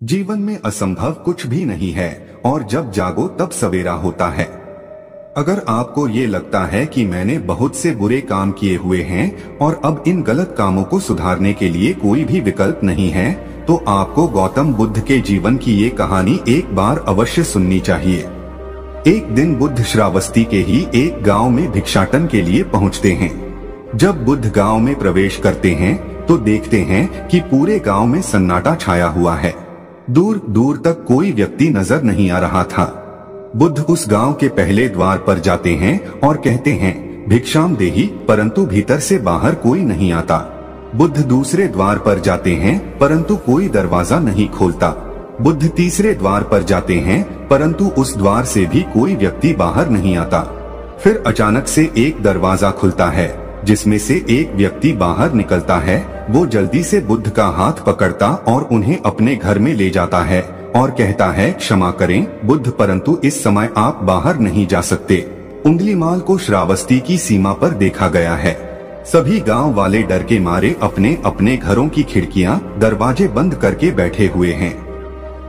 जीवन में असंभव कुछ भी नहीं है और जब जागो तब सवेरा होता है। अगर आपको ये लगता है कि मैंने बहुत से बुरे काम किए हुए हैं और अब इन गलत कामों को सुधारने के लिए कोई भी विकल्प नहीं है, तो आपको गौतम बुद्ध के जीवन की ये कहानी एक बार अवश्य सुननी चाहिए। एक दिन बुद्ध श्रावस्ती के ही एक गांव में भिक्षाटन के लिए पहुंचते हैं। जब बुद्ध गांव में प्रवेश करते हैं तो देखते हैं कि पूरे गांव में सन्नाटा छाया हुआ है। दूर दूर तक कोई व्यक्ति नजर नहीं आ रहा था। बुद्ध उस गांव के पहले द्वार पर जाते हैं और कहते हैं, भिक्षाम देहि, परंतु भीतर से बाहर कोई नहीं आता। बुद्ध दूसरे द्वार पर जाते हैं परंतु कोई दरवाजा नहीं खोलता। बुद्ध तीसरे द्वार पर जाते हैं परंतु उस द्वार से भी कोई व्यक्ति बाहर नहीं आता। फिर अचानक से एक दरवाजा खुलता है जिसमें से एक व्यक्ति बाहर निकलता है। वो जल्दी से बुद्ध का हाथ पकड़ता और उन्हें अपने घर में ले जाता है और कहता है, क्षमा करें बुद्ध, परंतु इस समय आप बाहर नहीं जा सकते। उंगलीमाल को श्रावस्ती की सीमा पर देखा गया है। सभी गांव वाले डर के मारे अपने अपने घरों की खिड़कियां, दरवाजे बंद करके बैठे हुए हैं।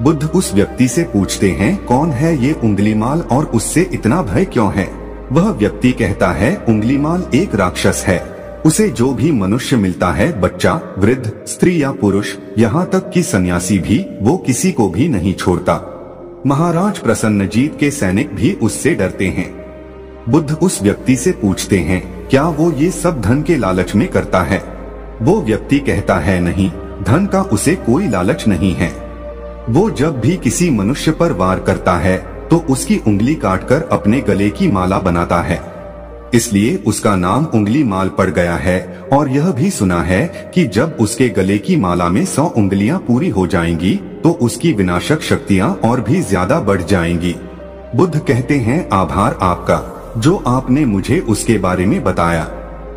बुद्ध उस व्यक्ति से पूछते हैं, कौन है ये उंगलीमाल और उससे इतना भय क्यों है? वह व्यक्ति कहता है, उंगलीमाल एक राक्षस है। उसे जो भी मनुष्य मिलता है, बच्चा, वृद्ध, स्त्री या पुरुष, यहाँ तक कि सन्यासी भी, वो किसी को भी नहीं छोड़ता। महाराज प्रसन्नजीत के सैनिक भी उससे डरते हैं। बुद्ध उस व्यक्ति से पूछते हैं, क्या वो ये सब धन के लालच में करता है? वो व्यक्ति कहता है, नहीं, धन का उसे कोई लालच नहीं है। वो जब भी किसी मनुष्य पर वार करता है तो उसकी उंगली काटकर अपने गले की माला बनाता है, इसलिए उसका नाम उंगलीमाल पड़ गया है। और यह भी सुना है कि जब उसके गले की माला में 100 उंगलियां पूरी हो जाएंगी तो उसकी विनाशक शक्तियां और भी ज्यादा बढ़ जाएंगी। बुद्ध कहते हैं, आभार आपका, जो आपने मुझे उसके बारे में बताया।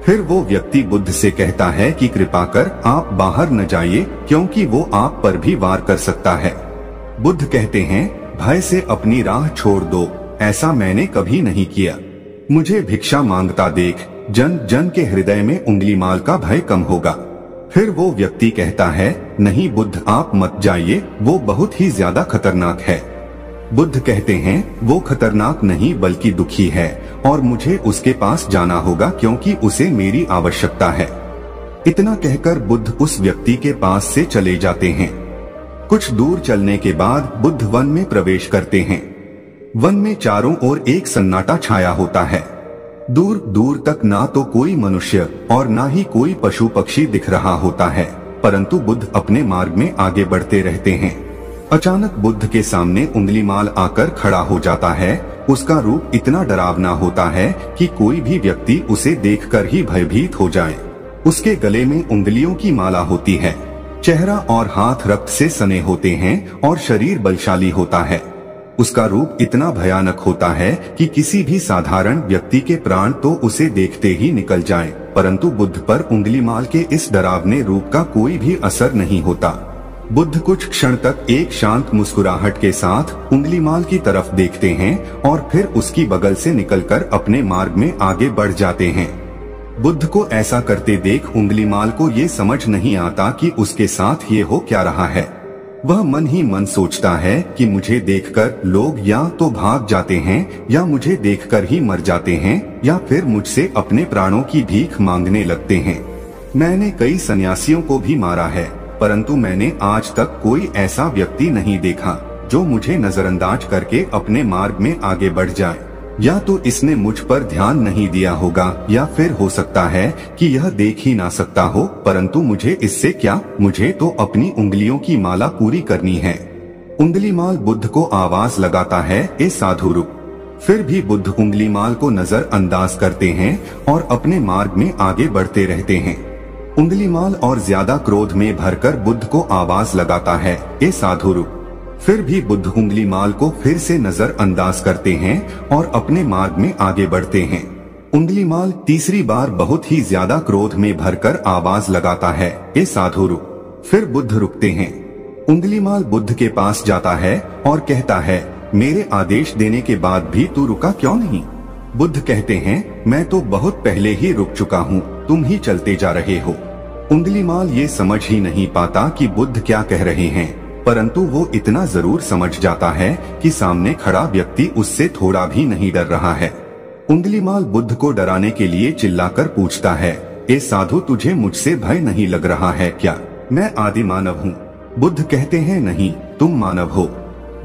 फिर वो व्यक्ति बुद्ध से कहता है कि कृपा कर आप बाहर न जाइए, क्योंकि वो आप पर भी वार कर सकता है। बुद्ध कहते हैं, भय से अपनी राह छोड़ दो, ऐसा मैंने कभी नहीं किया। मुझे भिक्षा मांगता देख जन जन के हृदय में उंगलीमाल का भय कम होगा। फिर वो व्यक्ति कहता है, नहीं बुद्ध, आप मत जाइए, वो बहुत ही ज्यादा खतरनाक है। बुद्ध कहते हैं, वो खतरनाक नहीं बल्कि दुखी है और मुझे उसके पास जाना होगा क्योंकि उसे मेरी आवश्यकता है। इतना कहकर बुद्ध उस व्यक्ति के पास से चले जाते हैं। कुछ दूर चलने के बाद बुद्ध वन में प्रवेश करते हैं। वन में चारों ओर एक सन्नाटा छाया होता है। दूर दूर तक ना तो कोई मनुष्य और ना ही कोई पशु पक्षी दिख रहा होता है, परंतु बुद्ध अपने मार्ग में आगे बढ़ते रहते हैं। अचानक बुद्ध के सामने उंगलीमाल आकर खड़ा हो जाता है। उसका रूप इतना डरावना होता है कि कोई भी व्यक्ति उसे देखकर ही भयभीत हो जाए। उसके गले में उंगलियों की माला होती है। चेहरा और हाथ रक्त से सने होते हैं और शरीर बलशाली होता है। उसका रूप इतना भयानक होता है कि किसी भी साधारण व्यक्ति के प्राण तो उसे देखते ही निकल जाएं, परंतु बुद्ध पर उंगलीमाल के इस डरावने रूप का कोई भी असर नहीं होता। बुद्ध कुछ क्षण तक एक शांत मुस्कुराहट के साथ उंगलीमाल की तरफ देखते हैं और फिर उसकी बगल से निकलकर अपने मार्ग में आगे बढ़ जाते हैं। बुद्ध को ऐसा करते देख उंगलीमाल को ये समझ नहीं आता कि उसके साथ ये हो क्या रहा है। वह मन ही मन सोचता है कि मुझे देखकर लोग या तो भाग जाते हैं या मुझे देखकर ही मर जाते हैं या फिर मुझसे अपने प्राणों की भीख मांगने लगते हैं। मैंने कई सन्यासियों को भी मारा है, परंतु मैंने आज तक कोई ऐसा व्यक्ति नहीं देखा जो मुझे नजरअंदाज करके अपने मार्ग में आगे बढ़ जाए। या तो इसने मुझ पर ध्यान नहीं दिया होगा या फिर हो सकता है कि यह देख ही ना सकता हो, परंतु मुझे इससे क्या, मुझे तो अपनी उंगलियों की माला पूरी करनी है। उंगलीमाल बुद्ध को आवाज लगाता है, ए साधु रुक। फिर भी बुद्ध उंगलीमाल को नजरअंदाज करते हैं और अपने मार्ग में आगे बढ़ते रहते हैं। उंगलीमाल और ज्यादा क्रोध में भरकर बुद्ध को आवाज लगाता है, ए साधु रुक। फिर भी बुद्ध उंगलीमाल को फिर से नजरअंदाज करते हैं और अपने मार्ग में आगे बढ़ते हैं। उंगलीमाल तीसरी बार बहुत ही ज्यादा क्रोध में भरकर आवाज लगाता है, ए साधु रुक। फिर बुद्ध रुकते हैं। उंगलीमाल बुद्ध के पास जाता है और कहता है, मेरे आदेश देने के बाद भी तू रुका क्यों नहीं? बुद्ध कहते हैं, मैं तो बहुत पहले ही रुक चुका हूँ, तुम ही चलते जा रहे हो। उंगलीमाल ये समझ ही नहीं पाता कि बुद्ध क्या कह रहे हैं। परंतु वो इतना जरूर समझ जाता है कि सामने खड़ा व्यक्ति उससे थोड़ा भी नहीं डर रहा है। उंगलीमाल बुद्ध को डराने के लिए चिल्लाकर पूछता है, ए साधु, तुझे मुझसे भय नहीं लग रहा है क्या? मैं आदि मानव हूँ। बुद्ध कहते हैं, नहीं, तुम मानव हो।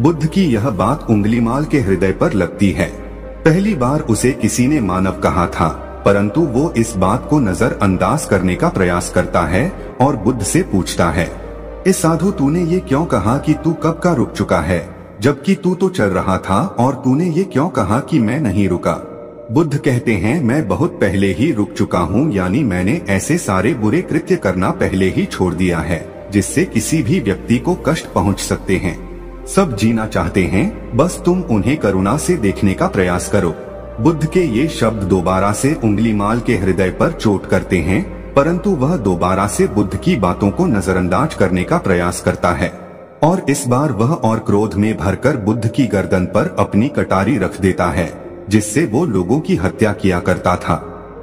बुद्ध की यह बात उंगलीमाल के हृदय पर लगती है। पहली बार उसे किसी ने मानव कहा था, परंतु वो इस बात को नजरअंदाज करने का प्रयास करता है और बुद्ध से पूछता है, ए साधु, तूने ये क्यों कहा कि तू कब का रुक चुका है, जबकि तू तो चल रहा था, और तूने ये क्यों कहा कि मैं नहीं रुका? बुद्ध कहते हैं, मैं बहुत पहले ही रुक चुका हूँ, यानी मैंने ऐसे सारे बुरे कृत्य करना पहले ही छोड़ दिया है जिससे किसी भी व्यक्ति को कष्ट पहुँच सकते हैं। सब जीना चाहते हैं, बस तुम उन्हें करुणा से देखने का प्रयास करो। बुद्ध के ये शब्द दोबारा से उंगलीमाल के हृदय पर चोट करते हैं, परंतु वह दोबारा से बुद्ध की बातों को नजरअंदाज करने का प्रयास करता है और इस बार वह और क्रोध में भरकर बुद्ध की गर्दन पर अपनी कटारी रख देता है, जिससे वो लोगों की हत्या किया करता था,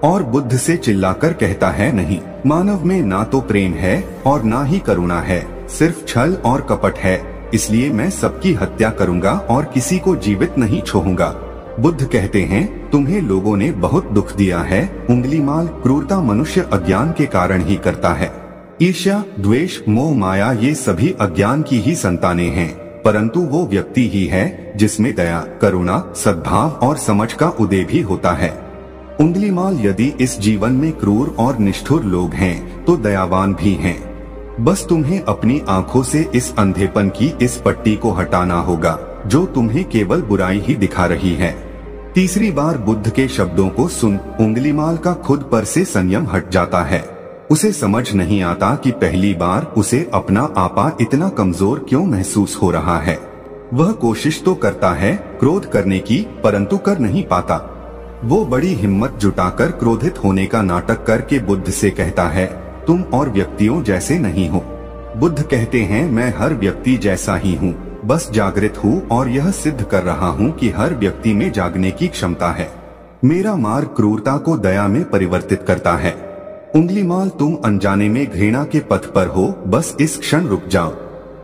और बुद्ध से चिल्लाकर कहता है, नहीं, मानव में ना तो प्रेम है और ना ही करुणा है, सिर्फ छल और कपट है, इसलिए मैं सबकी हत्या करूंगा और किसी को जीवित नहीं छोड़ूंगा। बुद्ध कहते हैं, तुम्हें लोगों ने बहुत दुख दिया है उंगलीमाल, क्रूरता मनुष्य अज्ञान के कारण ही करता है। ईर्ष्या, द्वेष, मोह, माया ये सभी अज्ञान की ही संतानें हैं, परंतु वो व्यक्ति ही है जिसमें दया, करुणा, सद्भाव और समझ का उदय भी होता है। उंगलीमाल, यदि इस जीवन में क्रूर और निष्ठुर लोग हैं तो दयावान भी हैं। बस तुम्हें अपनी आंखों से इस अंधेपन की इस पट्टी को हटाना होगा जो तुम्हें केवल बुराई ही दिखा रही है। तीसरी बार बुद्ध के शब्दों को सुन उंगलीमाल का खुद पर से संयम हट जाता है। उसे समझ नहीं आता कि पहली बार उसे अपना आपा इतना कमजोर क्यों महसूस हो रहा है। वह कोशिश तो करता है क्रोध करने की, परंतु कर नहीं पाता। वो बड़ी हिम्मत जुटाकर क्रोधित होने का नाटक करके बुद्ध से कहता है, तुम और व्यक्तियों जैसे नहीं हो। बुद्ध कहते हैं, मैं हर व्यक्ति जैसा ही हूँ, बस जागृत हूँ और यह सिद्ध कर रहा हूँ कि हर व्यक्ति में जागने की क्षमता है। मेरा मार्ग क्रूरता को दया में परिवर्तित करता है। उंगलीमाल, तुम अनजाने में घृणा के पथ पर हो, बस इस क्षण रुक जाओ।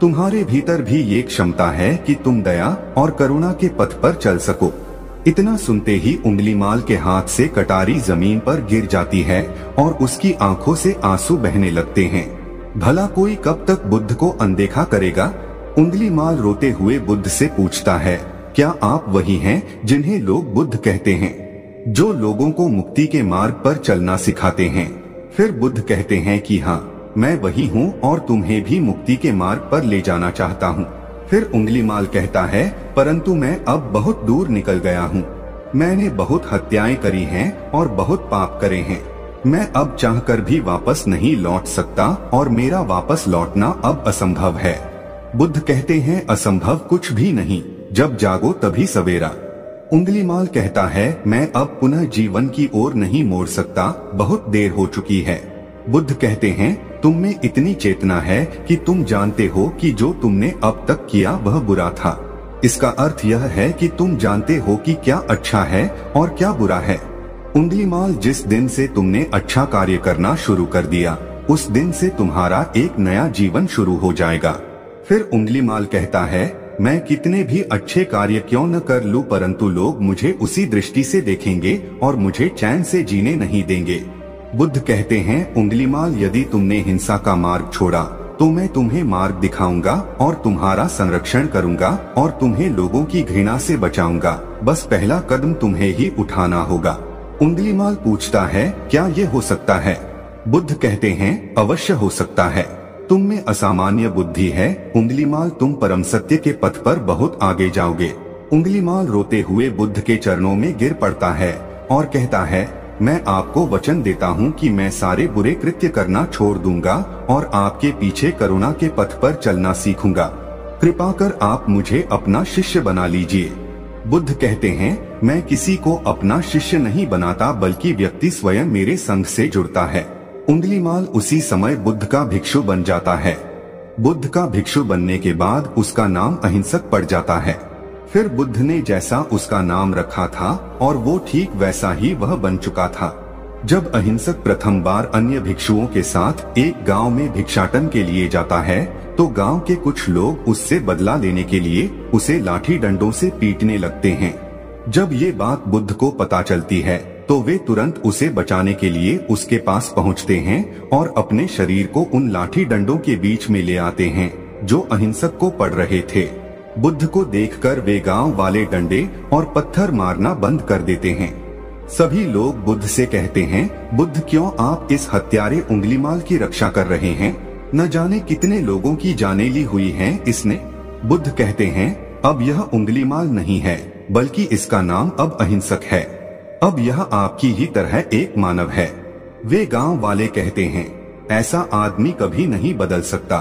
तुम्हारे भीतर भी ये क्षमता है कि तुम दया और करुणा के पथ पर चल सको। इतना सुनते ही उंगलीमाल के हाथ से कटारी जमीन पर गिर जाती है और उसकी आंखों से आंसू बहने लगते हैं। भला कोई कब तक बुद्ध को अनदेखा करेगा? उंगलीमाल रोते हुए बुद्ध से पूछता है, क्या आप वही हैं जिन्हें लोग बुद्ध कहते हैं, जो लोगों को मुक्ति के मार्ग पर चलना सिखाते हैं? फिर बुद्ध कहते हैं कि हाँ, मैं वही हूँ और तुम्हें भी मुक्ति के मार्ग पर ले जाना चाहता हूँ। फिर उंगलीमाल कहता है, परंतु मैं अब बहुत दूर निकल गया हूँ। मैंने बहुत हत्याएं करी हैं और बहुत पाप करे हैं। मैं अब चाहकर भी वापस नहीं लौट सकता और मेरा वापस लौटना अब असंभव है। बुद्ध कहते हैं, असंभव कुछ भी नहीं, जब जागो तभी सवेरा। उंगलीमाल कहता है, मैं अब पुनः जीवन की ओर नहीं मोड़ सकता, बहुत देर हो चुकी है। बुद्ध कहते हैं, तुम में इतनी चेतना है कि तुम जानते हो कि जो तुमने अब तक किया वह बुरा था। इसका अर्थ यह है कि तुम जानते हो कि क्या अच्छा है और क्या बुरा है। उंगलीमाल, जिस दिन से तुमने अच्छा कार्य करना शुरू कर दिया, उस दिन से तुम्हारा एक नया जीवन शुरू हो जाएगा। फिर उंगलीमाल कहता है, मैं कितने भी अच्छे कार्य क्यों न कर लूं, परंतु लोग मुझे उसी दृष्टि से देखेंगे और मुझे चैन से जीने नहीं देंगे। बुद्ध कहते हैं, उंगलीमाल, यदि तुमने हिंसा का मार्ग छोड़ा तो मैं तुम्हें मार्ग दिखाऊंगा और तुम्हारा संरक्षण करूंगा और तुम्हें लोगों की घृणा से बचाऊंगा। बस पहला कदम तुम्हें ही उठाना होगा। उंगलीमाल पूछता है, क्या ये हो सकता है? बुद्ध कहते हैं, अवश्य हो सकता है। तुम में असामान्य बुद्धि है उंगलीमाल, तुम परम सत्य के पथ पर बहुत आगे जाओगे। उंगलीमाल रोते हुए बुद्ध के चरणों में गिर पड़ता है और कहता है, मैं आपको वचन देता हूँ कि मैं सारे बुरे कृत्य करना छोड़ दूंगा और आपके पीछे करुणा के पथ पर चलना सीखूंगा। कृपा कर आप मुझे अपना शिष्य बना लीजिए। बुद्ध कहते हैं, मैं किसी को अपना शिष्य नहीं बनाता, बल्कि व्यक्ति स्वयं मेरे संग से जुड़ता है। उंगलीमाल उसी समय बुद्ध का भिक्षु बन जाता है। बुद्ध का भिक्षु बनने के बाद उसका नाम अहिंसक पड़ जाता है। फिर बुद्ध ने जैसा उसका नाम रखा था और वो ठीक वैसा ही वह बन चुका था। जब अहिंसक प्रथम बार अन्य भिक्षुओं के साथ एक गांव में भिक्षाटन के लिए जाता है तो गांव के कुछ लोग उससे बदला लेने के लिए उसे लाठी डंडों से पीटने लगते हैं। जब ये बात बुद्ध को पता चलती है तो वे तुरंत उसे बचाने के लिए उसके पास पहुंचते हैं और अपने शरीर को उन लाठी डंडों के बीच में ले आते हैं जो अहिंसक को पड़ रहे थे। बुद्ध को देखकर वे गांव वाले डंडे और पत्थर मारना बंद कर देते हैं। सभी लोग बुद्ध से कहते हैं, बुद्ध क्यों आप इस हत्यारे उंगलीमाल की रक्षा कर रहे हैं? न जाने कितने लोगों की जानें ली हुई हैं इसने। बुद्ध कहते हैं, अब यह उंगलीमाल नहीं है बल्कि इसका नाम अब अहिंसक है। अब यह आपकी ही तरह एक मानव है। वे गांव वाले कहते हैं, ऐसा आदमी कभी नहीं बदल सकता।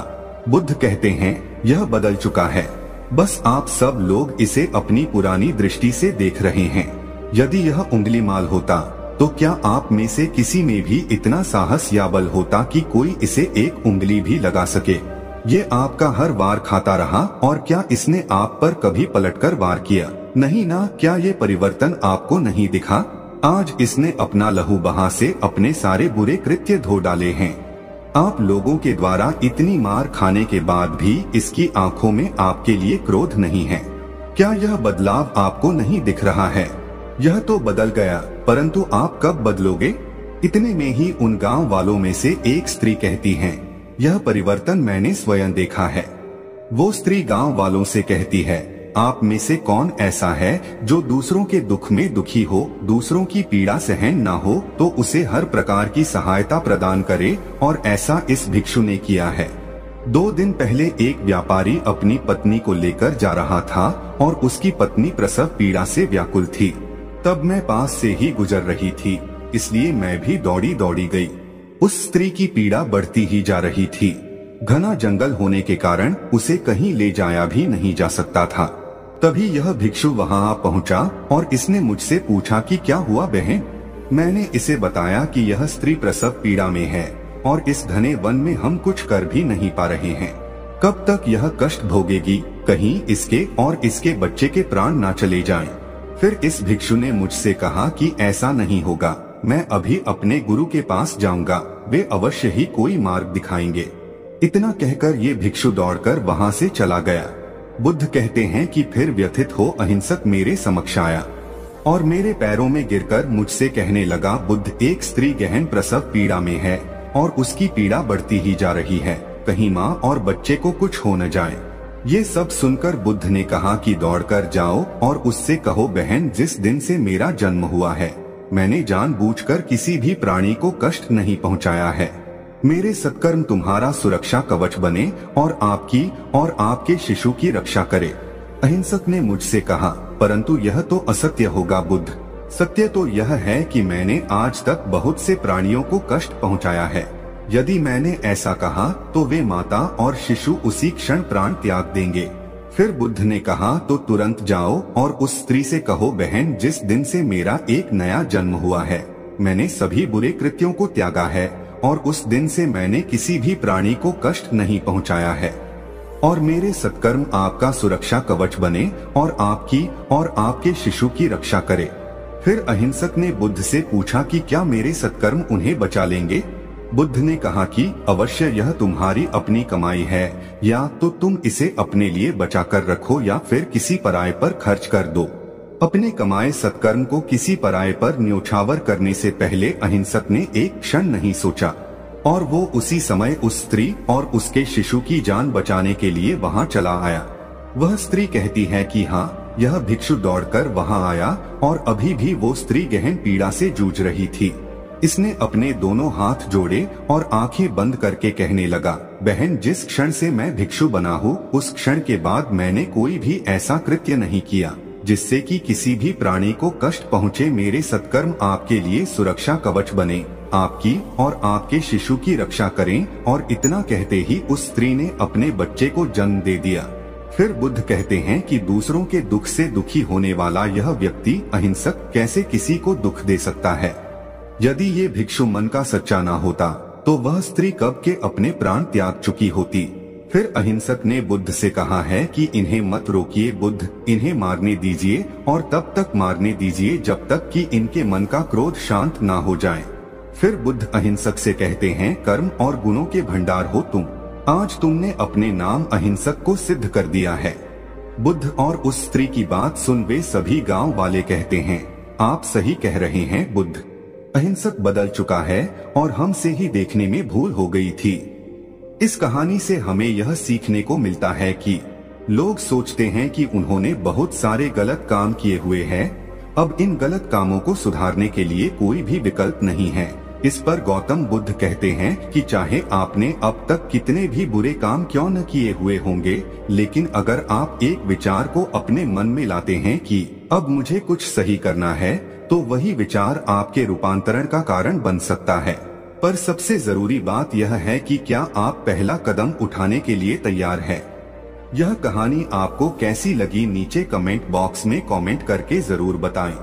बुद्ध कहते हैं, यह बदल चुका है, बस आप सब लोग इसे अपनी पुरानी दृष्टि से देख रहे हैं। यदि यह उंगलीमाल होता तो क्या आप में से किसी में भी इतना साहस या बल होता कि कोई इसे एक उंगली भी लगा सके? ये आपका हर वार खाता रहा और क्या इसने आप पर कभी पलटकर वार किया? नहीं ना। क्या ये परिवर्तन आपको नहीं दिखा? आज इसने अपना लहू बहा से अपने सारे बुरे कृत्य धो डाले हैं। आप लोगों के द्वारा इतनी मार खाने के बाद भी इसकी आंखों में आपके लिए क्रोध नहीं है। क्या यह बदलाव आपको नहीं दिख रहा है? यह तो बदल गया, परंतु आप कब बदलोगे? इतने में ही उन गांव वालों में से एक स्त्री कहती है, यह परिवर्तन मैंने स्वयं देखा है। वो स्त्री गांव वालों से कहती है, आप में से कौन ऐसा है जो दूसरों के दुख में दुखी हो, दूसरों की पीड़ा सहन ना हो तो उसे हर प्रकार की सहायता प्रदान करे, और ऐसा इस भिक्षु ने किया है। 2 दिन पहले एक व्यापारी अपनी पत्नी को लेकर जा रहा था और उसकी पत्नी प्रसव पीड़ा से व्याकुल थी। तब मैं पास से ही गुजर रही थी, इसलिए मैं भी दौड़ी दौड़ी गई। उस स्त्री की पीड़ा बढ़ती ही जा रही थी। घना जंगल होने के कारण उसे कहीं ले जाया भी नहीं जा सकता था। तभी यह भिक्षु वहां आ पहुंचा और इसने मुझसे पूछा कि क्या हुआ बहन? मैंने इसे बताया कि यह स्त्री प्रसव पीड़ा में है और इस घने वन में हम कुछ कर भी नहीं पा रहे हैं। कब तक यह कष्ट भोगेगी, कहीं इसके और इसके बच्चे के प्राण ना चले जाएं। फिर इस भिक्षु ने मुझसे कहा कि ऐसा नहीं होगा, मैं अभी अपने गुरु के पास जाऊंगा, वे अवश्य ही कोई मार्ग दिखाएंगे। इतना कहकर ये भिक्षु दौड़कर वहां से चला गया। बुद्ध कहते हैं कि फिर व्यथित हो अहिंसक मेरे समक्ष आया और मेरे पैरों में गिरकर मुझसे कहने लगा, बुद्ध एक स्त्री गहन प्रसव पीड़ा में है और उसकी पीड़ा बढ़ती ही जा रही है, कहीं माँ और बच्चे को कुछ हो न जाए। ये सब सुनकर बुद्ध ने कहा कि दौड़कर जाओ और उससे कहो, बहन जिस दिन से मेरा जन्म हुआ है मैंने जानबूझकर किसी भी प्राणी को कष्ट नहीं पहुँचाया है। मेरे सत्कर्म तुम्हारा सुरक्षा कवच बने और आपके शिशु की रक्षा करे। अहिंसक ने मुझसे कहा, परंतु यह तो असत्य होगा बुद्ध। सत्य तो यह है कि मैंने आज तक बहुत से प्राणियों को कष्ट पहुंचाया है। यदि मैंने ऐसा कहा तो वे माता और शिशु उसी क्षण प्राण त्याग देंगे। फिर बुद्ध ने कहा, तो तुरंत जाओ और उस स्त्री से कहो, बहन जिस दिन से मेरा एक नया जन्म हुआ है मैंने सभी बुरे कृत्यों को त्यागा है और उस दिन से मैंने किसी भी प्राणी को कष्ट नहीं पहुंचाया है, और मेरे सत्कर्म आपका सुरक्षा कवच बने और आपके शिशु की रक्षा करे। फिर अहिंसक ने बुद्ध से पूछा कि क्या मेरे सत्कर्म उन्हें बचा लेंगे? बुद्ध ने कहा कि अवश्य यह तुम्हारी अपनी कमाई है, या तो तुम इसे अपने लिए बचा कर रखो या फिर किसी पराये पर खर्च कर दो। अपने कमाए सत्कर्म को किसी पराये पर न्योछावर करने से पहले अहिंसक ने एक क्षण नहीं सोचा और वो उसी समय उस स्त्री और उसके शिशु की जान बचाने के लिए वहां चला आया। वह स्त्री कहती है कि हाँ, यह भिक्षु दौड़कर वहां आया और अभी भी वो स्त्री गहन पीड़ा से जूझ रही थी। इसने अपने दोनों हाथ जोड़े और आंखें बंद करके कहने लगा, बहन जिस क्षण से मैं भिक्षु बना हूँ उस क्षण के बाद मैंने कोई भी ऐसा कृत्य नहीं किया जिससे कि किसी भी प्राणी को कष्ट पहुँचे। मेरे सत्कर्म आपके लिए सुरक्षा कवच बने, आपकी और आपके शिशु की रक्षा करें। और इतना कहते ही उस स्त्री ने अपने बच्चे को जन्म दे दिया। फिर बुद्ध कहते हैं कि दूसरों के दुख से दुखी होने वाला यह व्यक्ति अहिंसक कैसे किसी को दुख दे सकता है? यदि ये भिक्षु मन का सच्चा ना होता तो वह स्त्री कब के अपने प्राण त्याग चुकी होती। फिर अहिंसक ने बुद्ध से कहा है कि इन्हें मत रोकिए बुद्ध, इन्हें मारने दीजिए और तब तक मारने दीजिए जब तक कि इनके मन का क्रोध शांत ना हो जाए। फिर बुद्ध अहिंसक से कहते हैं, कर्म और गुणों के भंडार हो तुम, आज तुमने अपने नाम अहिंसक को सिद्ध कर दिया है। बुद्ध और उस स्त्री की बात सुन वे सभी गांव वाले कहते हैं, आप सही कह रहे हैं बुद्ध, अहिंसक बदल चुका है और हमसे ही देखने में भूल हो गई थी। इस कहानी से हमें यह सीखने को मिलता है कि लोग सोचते हैं कि उन्होंने बहुत सारे गलत काम किए हुए हैं, अब इन गलत कामों को सुधारने के लिए कोई भी विकल्प नहीं है। इस पर गौतम बुद्ध कहते हैं कि चाहे आपने अब तक कितने भी बुरे काम क्यों न किए हुए होंगे, लेकिन अगर आप एक विचार को अपने मन में लाते हैं कि अब मुझे कुछ सही करना है, तो वही विचार आपके रूपांतरण का कारण बन सकता है। पर सबसे जरूरी बात यह है कि क्या आप पहला कदम उठाने के लिए तैयार हैं? यह कहानी आपको कैसी लगी नीचे कमेंट बॉक्स में कमेंट करके जरूर बताएं।